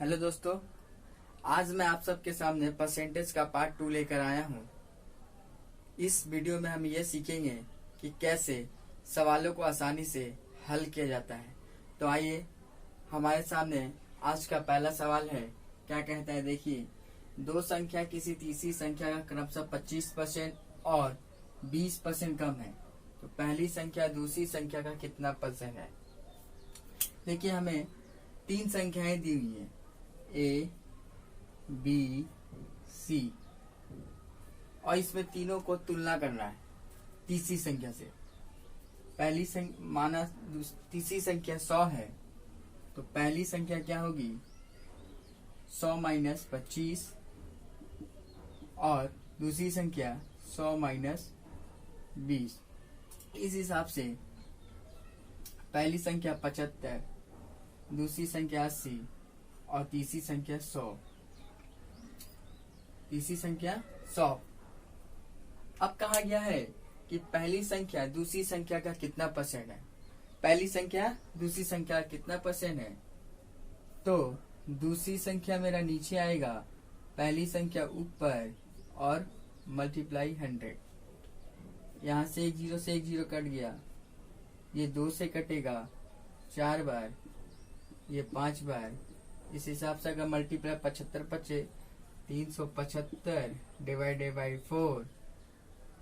Hello दोस्तों, आज मैं आप सबके सामने परसेंटेज का पार्ट 2 लेकर आया हूँ। इस वीडियो में हम ये सीखेंगे कि कैसे सवालों को आसानी से हल किया जाता है। तो आइए, हमारे सामने आज का पहला सवाल है। क्या कहता है, देखिए। दो संख्या किसी तीसरी संख्या का क्रमशः 25% और 20% कम है, तो पहली संख्या दूसरी संख्या का कितना परसेंट है। देखिए, हमें तीन संख्याएं दी हुई है, ए, बी, सी, और इसमें तीनों को तुलना करना है तीसरी संख्या से। पहली माना तीसरी संख्या 100 है, तो पहली संख्या क्या होगी, 100 माइनस 25, और दूसरी संख्या 100 माइनस 20। इस हिसाब से पहली संख्या 75, दूसरी संख्या 80 और तीसरी संख्या 100। तीसरी संख्या 100। अब कहा गया है कि पहली संख्या दूसरी संख्या का कितना परसेंट है। पहली संख्या दूसरी संख्या का कितना परसेंट है, तो दूसरी संख्या मेरा नीचे आएगा, पहली संख्या ऊपर, और मल्टीप्लाई 100। यहां से एक जीरो कट गया, ये 2 से कटेगा 4 बार, ये 5 बार। इस हिसाब से अगर मल्टीप्लाई 75 बचे 375 डिवाइडेड बाई 4,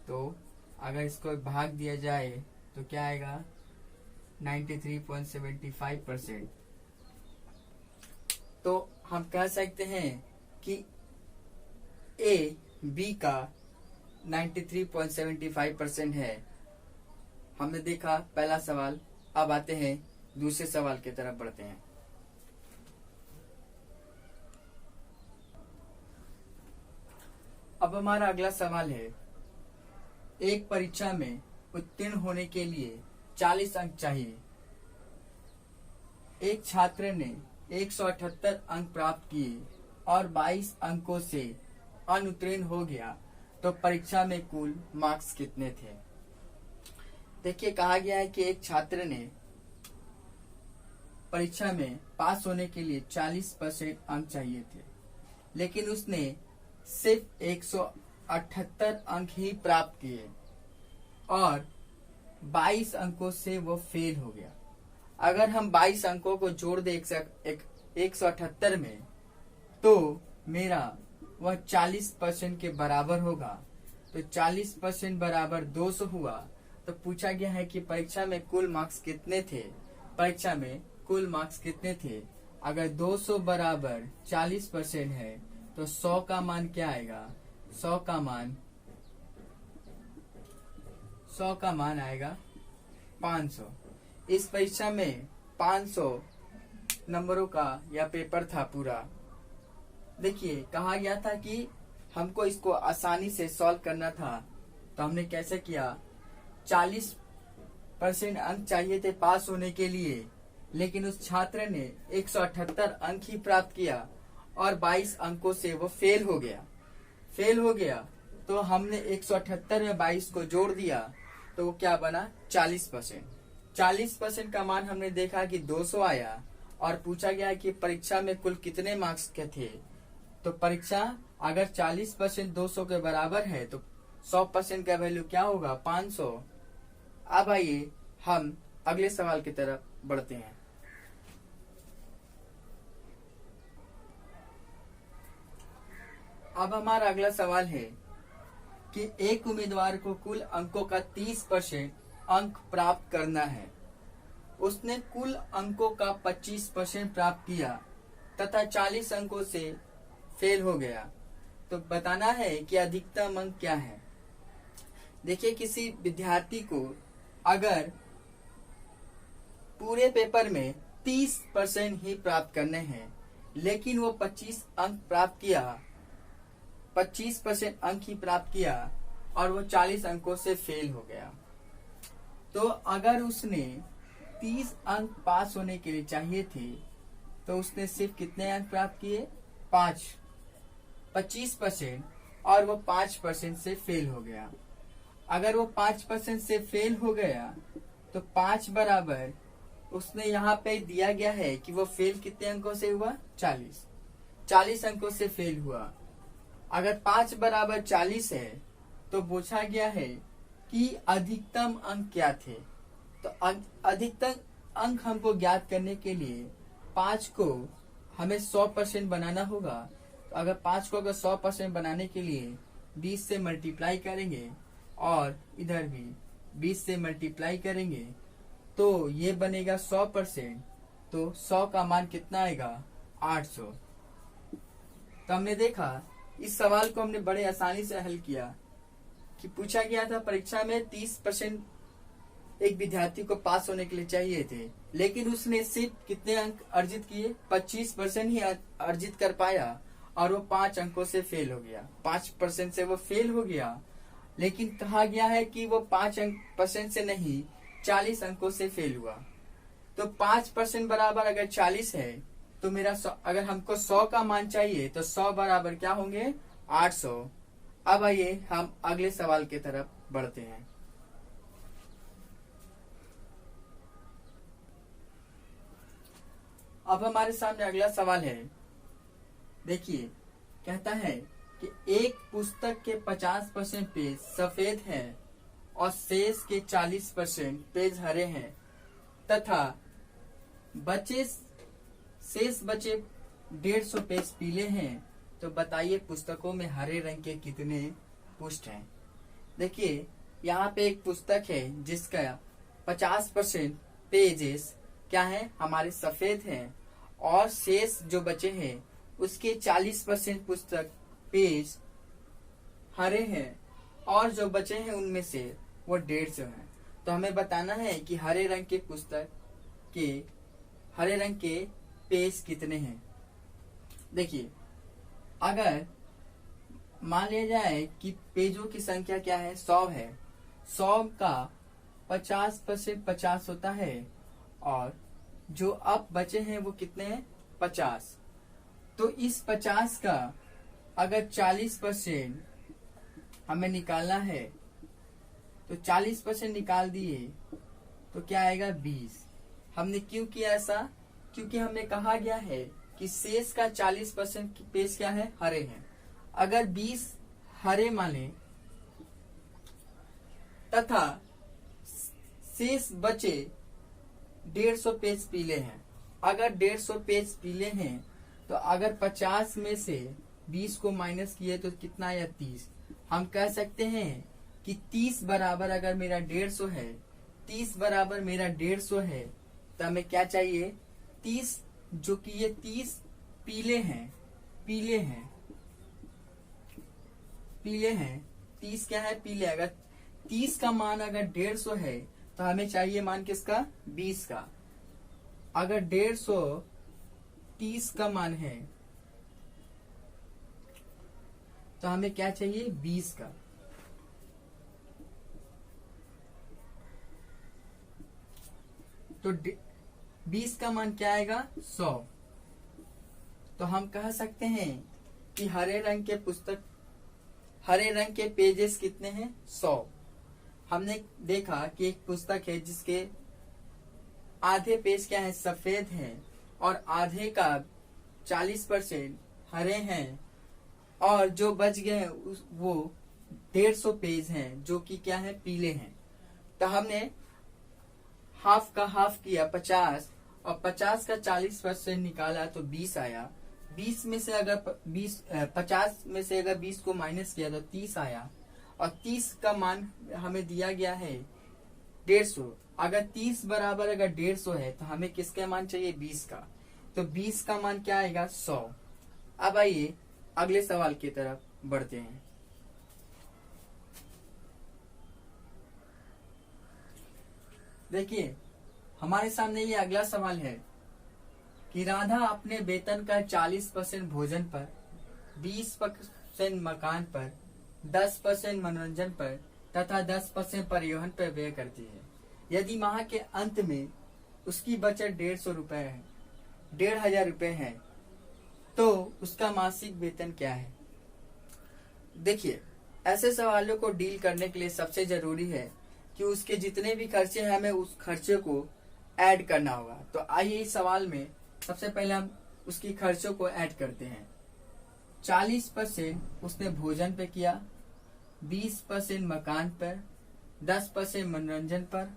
तो अगर इसको भाग दिया जाए तो क्या आएगा, 93.75%। तो हम कह सकते हैं कि ए बी का 93.75% है। हमने देखा पहला सवाल। अब आते हैं दूसरे सवाल की तरफ बढ़ते हैं। अब हमारा अगला सवाल है, एक परीक्षा में उत्तीर्ण होने के लिए 40 अंक चाहिए। एक छात्र ने 178 अंक प्राप्त किए और 22 अंकों से अनुत्तीर्ण हो गया, तो परीक्षा में कुल मार्क्स कितने थे। देखिए, कहा गया है कि एक छात्र ने परीक्षा में पास होने के लिए 40% अंक चाहिए थे, लेकिन उसने सिर्फ 178 अंक ही प्राप्त किए और 22 अंकों से वो फेल हो गया। अगर हम 22 अंकों को जोड़ दे 178 में, तो मेरा वह 40% के बराबर होगा। तो 40% बराबर 200 हुआ। तो पूछा गया है कि परीक्षा में कुल मार्क्स कितने थे। परीक्षा में कुल मार्क्स कितने थे। अगर 200 बराबर 40% है, तो 100 का मान क्या आएगा, 100 का मान आएगा 500। इस परीक्षा में 500 नंबरों का यह पेपर था पूरा। देखिए, कहा गया था कि हमको इसको आसानी से सॉल्व करना था, तो हमने कैसे किया। 40% अंक चाहिए थे पास होने के लिए, लेकिन उस छात्र ने 178 अंक ही प्राप्त किया और 22 अंकों से वो फेल हो गया। तो हमने 178 में 22 को जोड़ दिया, तो वो क्या बना, 40%। 40% का मान हमने देखा कि 200 आया, और पूछा गया कि परीक्षा में कुल कितने मार्क्स के थे। तो परीक्षा अगर 40% 200 के बराबर है, तो 100% का वैल्यू क्या होगा, 500। अब आइए हम अगले सवाल की तरफ बढ़ते हैं। अब हमारा अगला सवाल है कि एक उम्मीदवार को कुल अंकों का 30% अंक प्राप्त करना है। उसने कुल अंकों का 25% प्राप्त किया तथा 40 अंकों से फेल हो गया। तो बताना है कि अधिकतम अंक क्या है। देखिए, किसी विद्यार्थी को अगर पूरे पेपर में 30% ही प्राप्त करने हैं, लेकिन वो 25% अंक ही प्राप्त किया और वो 40 अंकों से फेल हो गया, तो अगर उसने 30 अंक पास होने के लिए चाहिए थे, तो उसने सिर्फ कितने अंक प्राप्त किए, 25%, और वो 5% से फेल हो गया। अगर वो 5% से फेल हो गया, तो 5 बराबर उसने यहाँ पे दिया गया है कि वो फेल कितने अंकों से हुआ, 40 अंकों से फेल हुआ। अगर 5 बराबर 40 है तो पूछा गया है कि अधिकतम अंक क्या थे। तो अधिकतम अंक हमको ज्ञात करने के लिए 5 को हमें 100% बनाना होगा। तो अगर 5 को अगर 100% बनाने के लिए 20 से मल्टीप्लाई करेंगे और इधर भी 20 से मल्टीप्लाई करेंगे तो ये बनेगा 100%। तो 100 का मान कितना आएगा, 800। तो हमने देखा इस सवाल को हमने बड़े आसानी से हल किया कि पूछा गया था परीक्षा में 30% एक विद्यार्थी को पास होने के लिए चाहिए थे, लेकिन उसने सिर्फ कितने अंक अर्जित किए, 25% ही अर्जित कर पाया और वो 5 अंकों से फेल हो गया। 5% से वो फेल हो गया, लेकिन कहा गया है कि वो 5% से नहीं 40 अंकों से फेल हुआ। तो 5% बराबर अगर 40 है तो मेरा अगर हमको 100 का मान चाहिए तो 100 बराबर क्या होंगे, 800। अब आइए हम अगले सवाल की तरफ बढ़ते हैं। अब हमारे सामने अगला सवाल है। देखिए, कहता है कि एक पुस्तक के 50% पेज सफेद हैं और शेष के 40% पेज हरे हैं तथा शेष बचे 150 पेज पीले हैं। तो बताइए पुस्तकों में हरे रंग के कितने पृष्ठ हैं। देखिए, यहाँ पे एक पुस्तक है जिसका 50% पेजेस क्या है, हमारे सफेद हैं और शेष जो बचे हैं उसके 40% पुस्तक पेज हरे हैं और जो बचे हैं उनमें से वो 150 हैं। तो हमें बताना है कि हरे रंग के पुस्तक के हरे रंग के पेज कितने हैं। देखिए, अगर मान लिया जाए कि पेजों की संख्या क्या है, 100 है, 100 का 50% 50 होता है और जो अब बचे हैं वो कितने हैं, 50। तो इस 50 का अगर 40% हमें निकालना है तो 40% निकाल दिए तो क्या आएगा, 20। हमने क्यों किया ऐसा, क्योंकि हमने कहा गया है कि शेष का 40% पेज क्या है, हरे हैं। अगर 20 हरे माने तथा शेष बचे 150 पेज पीले हैं। अगर 150 पेज पीले हैं तो अगर 50 में से 20 को माइनस किए तो कितना आया, 30। हम कह सकते हैं कि 30 बराबर अगर मेरा 150 है, 30 बराबर मेरा 150 है तो हमें क्या चाहिए, 30, जो कि ये 30 पीले हैं, 30 क्या है, पीले। अगर 30 का मान अगर 150 है तो हमें चाहिए मान किसका, 20 का। अगर 150 30 का मान है तो हमें क्या चाहिए, 20 का। तो 20 का मान क्या आएगा, 100। तो हम कह सकते हैं कि हरे रंग के पेजेस कितने हैं, 100। हमने देखा कि एक पुस्तक है जिसके आधे पेज क्या है, सफेद हैं और आधे का 40% हरे हैं और जो बच गए वो 150 पेज हैं जो कि क्या है, पीले हैं। तो हमने हाफ का हाफ किया, 50, और 50 का 40% निकाला तो 20 आया। 20 में से अगर 50 में से अगर 20 को माइनस किया तो 30 आया और 30 का मान हमें दिया गया है 150। अगर 30 बराबर अगर 150 है तो हमें किसका मान चाहिए, 20 का। तो 20 का मान क्या आएगा, 100। अब आइए अगले सवाल की तरफ बढ़ते हैं। देखिए, हमारे सामने ये अगला सवाल है कि राधा अपने वेतन का 40% भोजन पर, 20% मकान पर, 10% मनोरंजन पर तथा 10% परिवहन पर व्यय करती है। यदि माह के अंत में उसकी बचत 150 रुपए है, 1,500 रुपए है, तो उसका मासिक वेतन क्या है। देखिए, ऐसे सवालों को डील करने के लिए सबसे जरूरी है कि उसके जितने भी खर्चे हैं हमें उस खर्चे को ऐड करना होगा। तो आइए इस सवाल में सबसे पहले हम उसकी खर्चों को ऐड करते हैं। 40% उसने भोजन पे किया, 20% मकान पर, 10% मनोरंजन पर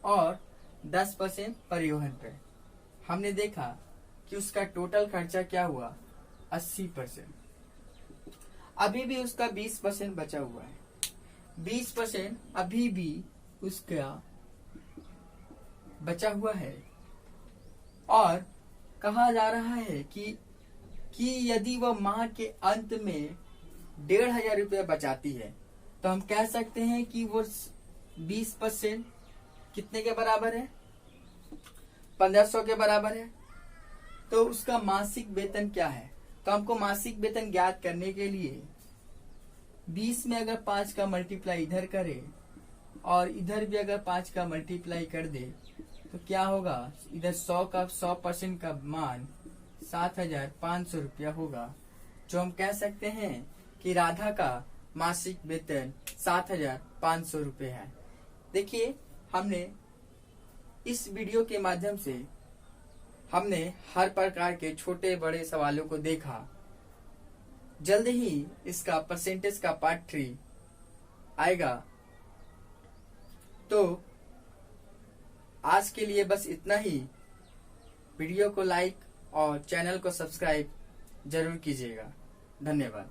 और 10% परिवहन पर। हमने देखा कि उसका टोटल खर्चा क्या हुआ, 80%। अभी भी उसका 20% बचा हुआ है। 20% अभी भी उसका बचा हुआ है और कहा जा रहा है कि यदि वह माह के अंत में 1,500 रुपया बचाती है तो हम कह सकते हैं कि वो 20% कितने के बराबर है, 1,500 के बराबर है। तो उसका मासिक वेतन क्या है, तो हमको मासिक वेतन ज्ञात करने के लिए 20 में अगर 5 का मल्टीप्लाई इधर करे और इधर भी अगर 5 का मल्टीप्लाई कर दे तो क्या होगा, इधर 100% का मान 7,500 रुपया होगा। जो हम कह सकते हैं कि राधा का मासिक वेतन 7,500 रुपये है। देखिए, हमने इस वीडियो के माध्यम से हमने हर प्रकार के छोटे बड़े सवालों को देखा। जल्द ही इसका परसेंटेज का पार्ट 3 आएगा। तो आज के लिए बस इतना ही। वीडियो को लाइक और चैनल को सब्सक्राइब जरूर कीजिएगा। धन्यवाद।